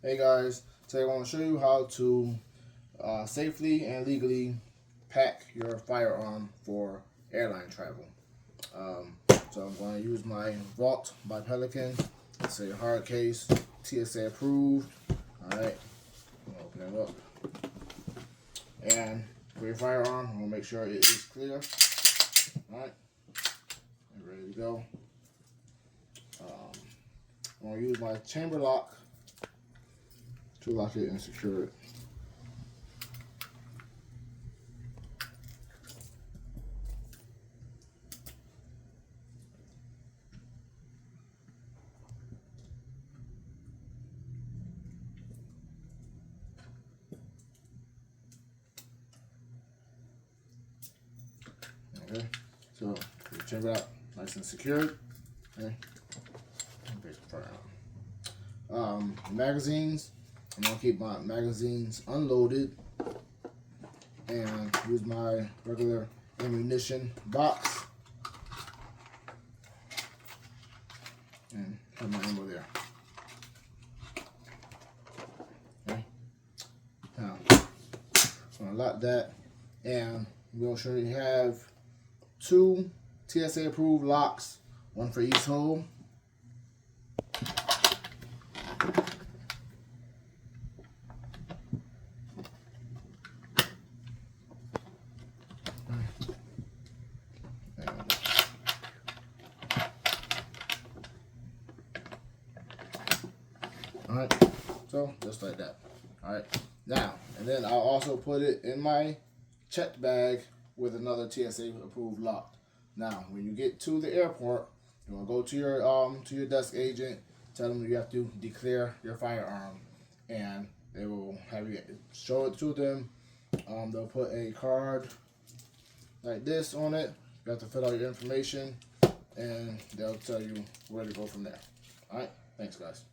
Hey guys, today I want to show you how to safely and legally pack your firearm for airline travel. So I'm going to use my Vault by Pelican. It's a hard case, TSA approved. Alright, I'm going to open it up. And for your firearm, I'm going to make sure it is clear. Alright, ready to go. I'm going to use my chamber lock to lock it and secure it. Okay, so the chamber lock nice and secured. Okay, magazines. I'm gonna keep my magazines unloaded and use my regular ammunition box and put my ammo there. Okay. Now, I'm gonna lock that, and we'll show you have 2 TSA approved locks, one for each hole. Alright, so just like that. Alright, now, and then I'll also put it in my checked bag with another TSA approved lock. Now, when you get to the airport, you want to go to your desk agent, tell them you have to declare your firearm, and they will have you show it to them. They'll put a card like this on it. You have to fill out your information, and they'll tell you where to go from there. Alright, thanks guys.